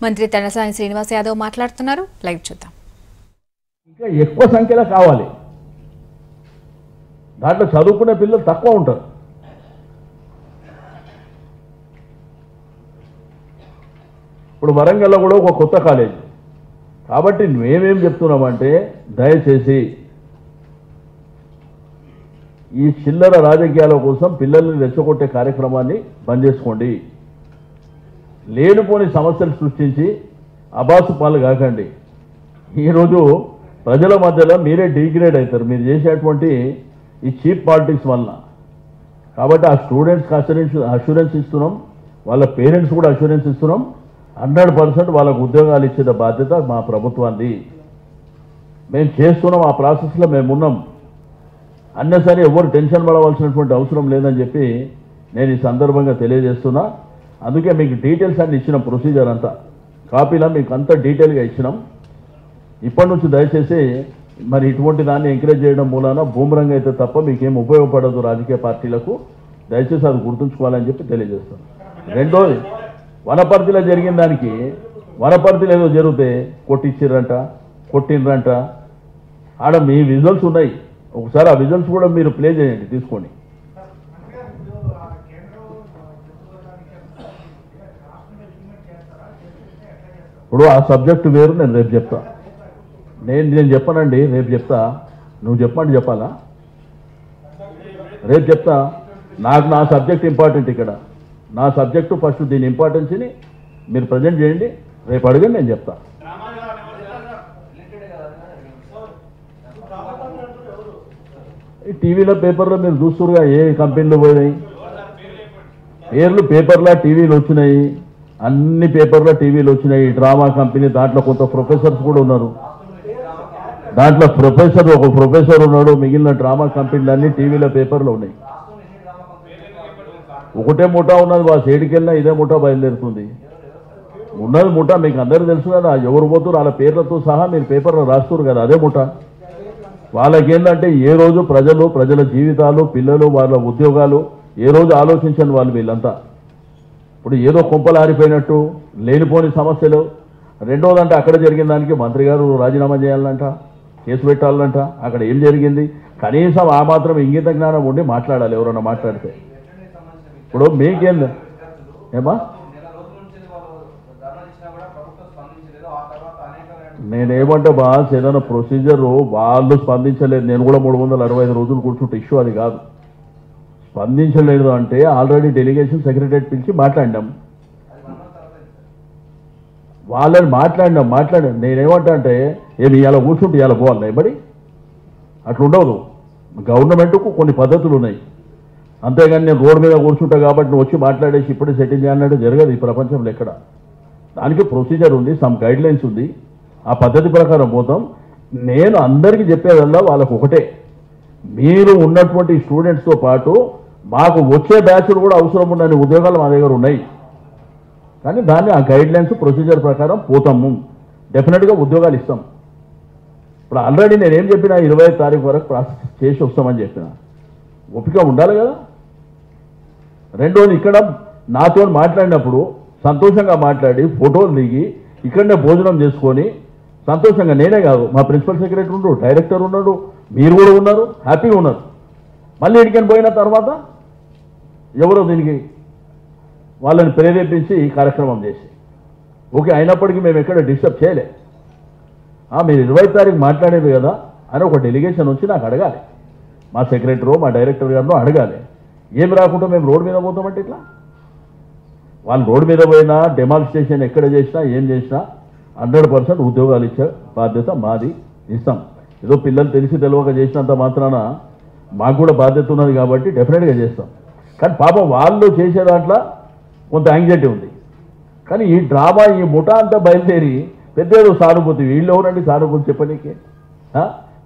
మంత్రి తనసాని శ్రీనివాస్ యాదవ్ మాట్లాడుతున్నారు. లైవ్ చూద్దాం. ఇంకా ఎక్కువ సంఖ్యలో కావాలి. దాంట్లో చదువుకునే పిల్లలు తక్కువ ఉంటారు. ఇప్పుడు వరంగల్లో కూడా ఒక కొత్త కాలేజ్. కాబట్టి మేమేం చెప్తున్నామంటే దయచేసి ఈ చిల్లర రాజకీయాల కోసం పిల్లల్ని రెచ్చగొట్టే కార్యక్రమాన్ని బంద్ చేసుకోండి. లేనిపోని సమస్యలు సృష్టించి అబాసు పాలు కాకండి. ఈరోజు ప్రజల మధ్యలో మీరే డిగ్రేడ్ అవుతారు మీరు చేసేటువంటి ఈ చీప్ పాలిటిక్స్ వల్ల. కాబట్టి ఆ స్టూడెంట్స్కి అష్యూరెన్స్ ఇస్తున్నాం, వాళ్ళ పేరెంట్స్ కూడా అష్యూరెన్స్ ఇస్తున్నాం. 100% వాళ్ళకు ఉద్యోగాలు ఇచ్చే బాధ్యత మా ప్రభుత్వాన్ని. మేము చేస్తున్నాం, ఆ ప్రాసెస్లో మేము ఉన్నాం. అన్నసరి ఎవరు టెన్షన్ పడవలసినటువంటి అవసరం లేదని చెప్పి నేను ఈ సందర్భంగా తెలియజేస్తున్నా. అందుకే మీకు డీటెయిల్స్ అన్ని ఇచ్చినాం, ప్రొసీజర్ అంతా కాపీలా మీకు అంతా డీటెయిల్గా ఇచ్చినాం. ఇప్పటి నుంచి దయచేసి మరి ఇటువంటి దాన్ని ఎంకరేజ్ చేయడం మూలాన బూమరంగా అయితే తప్ప మీకేం ఉపయోగపడదు రాజకీయ పార్టీలకు. దయచేసి అది గుర్తుంచుకోవాలని చెప్పి తెలియజేస్తాను. రెండోది, వనపర్తిలో జరిగిన దానికి వనపర్తిలో ఏదో జరిగితే కొట్టిండ్రంట. ఆడ మీ విజువల్స్ ఉన్నాయి, ఒకసారి ఆ విజువల్స్ కూడా మీరు ప్లే చేయండి తీసుకొని. ఇప్పుడు ఆ సబ్జెక్టు వేరు, నేను రేపు చెప్తా. నేను చెప్పానండి, రేపు చెప్తా. నువ్వు చెప్పండి, చెప్పాలా? రేపు చెప్తా. నాకు నా సబ్జెక్ట్ ఇంపార్టెంట్. ఇక్కడ నా సబ్జెక్టు ఫస్ట్, దీని ఇంపార్టెన్స్ని మీరు ప్రజెంట్ చేయండి. రేపు అడగండి, నేను చెప్తా. ఈ టీవీలో పేపర్లో మీరు చూస్తురుగా ఏ కంపెనీలు పోయినాయి. పేర్లు పేపర్లో టీవీలు వచ్చినాయి, అన్ని పేపర్లో టీవీలు వచ్చినాయి. డ్రామా కంపెనీ, దాంట్లో కొంత ప్రొఫెసర్స్ కూడా ఉన్నారు. దాంట్లో ఒక ప్రొఫెసర్ ఉన్నాడు. మిగిలిన డ్రామా కంపెనీలు అన్ని టీవీలో పేపర్లో ఉన్నాయి. ఒకటే ముఠా ఉన్నది, బాస్. ఏడికెళ్ళినా ఇదే ముఠా బయలుదేరుతుంది. ఉన్నది ముఠా, మీకు అందరికీ తెలుసు కదా. ఎవరు పోతున్నారు వాళ్ళ పేర్లతో సహా మీరు పేపర్లో రాస్తున్నారు కదా, అదే ముఠా. వాళ్ళకేంటంటే ఏ రోజు ప్రజల జీవితాలు, పిల్లలు, వాళ్ళ ఉద్యోగాలు ఏ రోజు ఆలోచించండి వాళ్ళు. వీళ్ళంతా ఇప్పుడు ఏదో కొంపలు ఆరిపోయినట్టు లేనిపోని సమస్యలు. రెండోదంటే అక్కడ జరిగిన దానికి మంత్రి గారు రాజీనామా చేయాలంట, కేసు పెట్టాలంట. అక్కడ ఏం జరిగింది కనీసం ఆ మాత్రం ఇంగిత జ్ఞానం ఉండి మాట్లాడాలి ఎవరన్నా మాట్లాడితే. ఇప్పుడు మీకేం ఏమా, నేనేమంటే బాస్, ఏదైనా ప్రొసీజరు వాళ్ళు స్పందించలేదు. నేను కూడా 365 రోజులు కూర్చుంటే ఇష్యూ అది కాదు. స్పందించలేదు అంటే ఆల్రెడీ డెలిగేషన్ సెక్రటరేట్ పిలిచి మాట్లాడినాం. వాళ్ళని మాట్లాడాను. నేనేమంటా అంటే ఏమి ఇలా కూర్చుంటే ఇలా పోవాలి బడి, అట్లా ఉండదు. గవర్నమెంట్కు కొన్ని పద్ధతులు ఉన్నాయి. అంతేగాని నేను రోడ్డు మీద కూర్చుంటా కాబట్టి నువ్వు వచ్చి మాట్లాడేసి ఇప్పుడే సెటిల్ చేయాలంటే జరగదు ఈ ప్రపంచంలో ఎక్కడ. దానికి ప్రొసీజర్ ఉంది, సమ్ గైడ్ లైన్స్ ఉంది. ఆ పద్ధతి ప్రకారం పోతాం. నేను అందరికీ చెప్పేదల్లా వాళ్ళకు ఒకటే, మీరు ఉన్నటువంటి స్టూడెంట్స్తో పాటు మాకు వచ్చే బ్యాచ్లు కూడా అవసరం ఉన్న ఉద్యోగాలు మా దగ్గర ఉన్నాయి. కానీ దాన్ని ఆ గైడ్ లైన్స్ ప్రొసీజర్ ప్రకారం పోతాము. డెఫినెట్గా ఉద్యోగాలు ఇస్తాం. ఇప్పుడు ఆల్రెడీ నేనేం చెప్పినా 25 తారీఖు వరకు ప్రాసెస్ చేసి వస్తామని చెప్పిన. ఓపిక ఉండాలి కదా. రెండోది, ఇక్కడ నాతో మాట్లాడినప్పుడు సంతోషంగా మాట్లాడి ఫోటోలు దిగి ఇక్కడనే భోజనం చేసుకొని సంతోషంగా, నేనే కాదు మా ప్రిన్సిపల్ సెక్రటరీ ఉన్నాడు, డైరెక్టర్ ఉన్నాడు, మీరు కూడా ఉన్నారు, హ్యాపీగా ఉన్నారు. మళ్ళీ ఇంటికని పోయిన తర్వాత ఎవరో దీనికి వాళ్ళని ప్రేరేపించి ఈ కార్యక్రమం చేసి ఓకే అయినప్పటికీ మేము ఎక్కడ డిస్టర్బ్ చేయలే. మీరు 20 తారీఖు మాట్లాడేది కదా అని ఒక డెలిగేషన్ వచ్చి నాకు అడగాలి. మా సెక్రటరీ, మా డైరెక్టర్ గారినో అడగాలి. ఏమి రాకుండా మేము రోడ్డు మీద పోతామంటే ఇట్లా. వాళ్ళు రోడ్డు మీద పోయినా, డెమాన్స్ట్రేషన్ ఎక్కడ చేసినా, ఏం చేసినా 100% ఉద్యోగాలు ఇచ్చే బాధ్యత మాది, ఇస్తాం. ఏదో పిల్లలు తెలిసి తెలియక చేసినంత మాత్రాన మాకు కూడా బాధ్యత ఉన్నది కాబట్టి డెఫినెట్గా చేస్తాం. కానీ పాపం వాళ్ళు చేసే దాంట్లో కొంత యాంగ్జైటీ ఉంది. కానీ ఈ డ్రామా, ఈ ముఠా అంతా బయలుదేరి పెద్ద ఏదో సానుభూతి. వీళ్ళు ఎవరండి సానుభూతి చెప్పనీకి?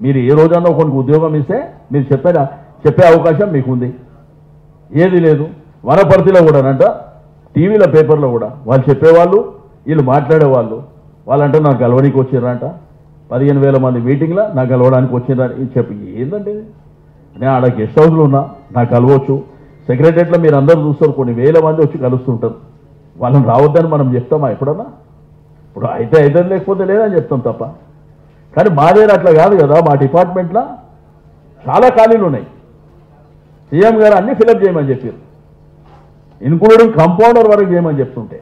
మీరు ఏ రోజన్నా ఒకరికి ఉద్యోగం ఇస్తే మీరు చెప్పే అవకాశం మీకుంది. ఏది లేదు. వనపర్తిలో కూడానంట టీవీల పేపర్లో కూడా వాళ్ళు చెప్పేవాళ్ళు, వీళ్ళు మాట్లాడేవాళ్ళు. వాళ్ళంటే నాకు కలవడానికి వచ్చారంట. 15,000 మంది మీటింగ్లో నాకు కలవడానికి వచ్చిందని చెప్పి ఏంటంటే, నేను ఆడ గెస్ట్ హౌస్లో ఉన్నా, నాకు కలవచ్చు. సెక్రటరియట్లో మీరు అందరూ చూస్తారు, కొన్ని వేల మంది వచ్చి కలుస్తుంటారు. వాళ్ళని రావద్దని మనం చెప్తామా ఎప్పుడన్నా? ఇప్పుడు అయితే అయితే లేకపోతే లేదని చెప్తాం తప్ప. కానీ మా దగ్గర అట్లా కాదు కదా. మా డిపార్ట్మెంట్లో చాలా ఖాళీలు ఉన్నాయి. సీఎం గారు అన్ని ఫిలప్ చేయమని చెప్పారు, ఇన్క్లూడింగ్ కంపౌండర్ వరకు చేయమని చెప్తుంటే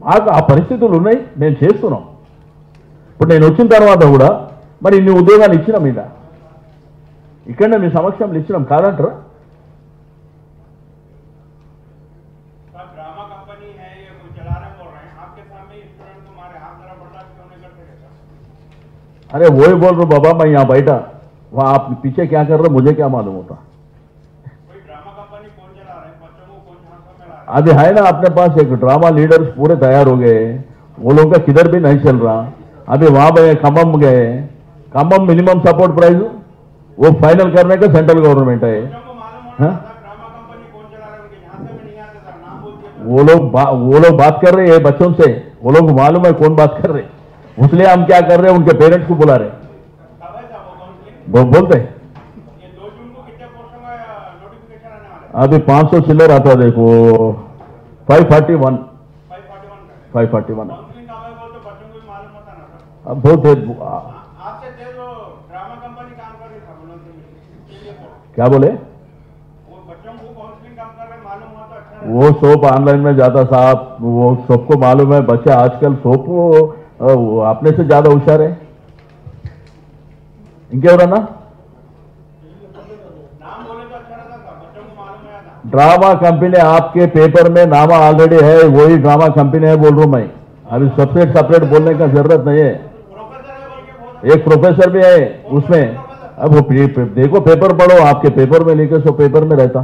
మాకు ఆ పరిస్థితులు ఉన్నాయి. మేము చేస్తున్నాం. ఇప్పుడు నేను వచ్చిన తర్వాత కూడా మరి ఇన్ని ఉద్యోగాలు ఇచ్చినాం. మీద ఇక్కడనే మీ సమక్షంలో ఇచ్చినాం కాదంటారా? ड्रामा कंपनी है, ये कोई चला रहे बोल रहे हैं आपके सामने, स्टूडेंट को मारे, आप जरा बर्दाश्त क्यों नहीं करते हैं सर? अरे वही बोल रहा हूँ बाबा, मैं यहाँ बैठा, वहाँ आप पीछे क्या कर रहे हो मुझे क्या मालूम होता. कोई ड्रामा कंपनी कौन चला रहे हैं, बच्चों को कौन झांसा में ला रहे अभी है ना अपने पास एक ड्रामा लीडर्स पूरे तैयार हो गए, वो लोगों का किधर भी नहीं चल रहा. अभी वहाँ पे खम्भम गए, खम्भम मिनिमम सपोर्ट प्राइस वो फाइनल करने का सेंट्रल गवर्नमेंट है. हैं? बच्चों को मालूम होना हाँ? था ड्रामा कंपनी कौन चला रहे हैं, उनके झांसे में नहीं आते सर, नाम बोल दिए तो। वो लोग बात कर रहे हैं बच्चों से, वो लोग को मालूम है कौन बात कर रहे, इसलिए हम क्या कर रहे हैं उनके पेरेंट्स को बुला रहे, कब है साहब वो काउंसलिंग? बोलते हैं. ये 2 जून को कितने पोस्टों का नोटिफिकेशन आने वाला है? अभी 500 चिल्लर आता देखो, 541 541 काउंसलिंग कब है बोल तो बच्चों को भी मालूम होता ना सर. अब बहुत देर. आपसे तेज वो ड्रामा कंपनी काम कर रही था बोलो तो इसलिए बोलो। क्या बोले? वो बच्चों को काउंसलिंग काम कर रहे हैं, मालूम हुआ तो अच्छा है। वो सोप ऑनलाइन में जाता साहब, वो सबको मालूम है. बच्चे आजकल सोप अपने से ज्यादा होशियार है. ఇంకెవరన్నా नाम बोले तो अच्छा रहता था, बच्चों को मालूम है था। ड्रामा कंपनी आपके पेपर में नामा ऑलरेडी है, वही ड्रामा कंपनी है बोल रहा हूं मैं. अभी सेपरेट बोलने का जरूरत नहीं है. प्रोफेसर है बोल के बहुत एक प्रोफेसर भी है उसमें. अब वो देखो पेपर पढ़ो, आपके पेपर में लिखे सो पेपर में रहता.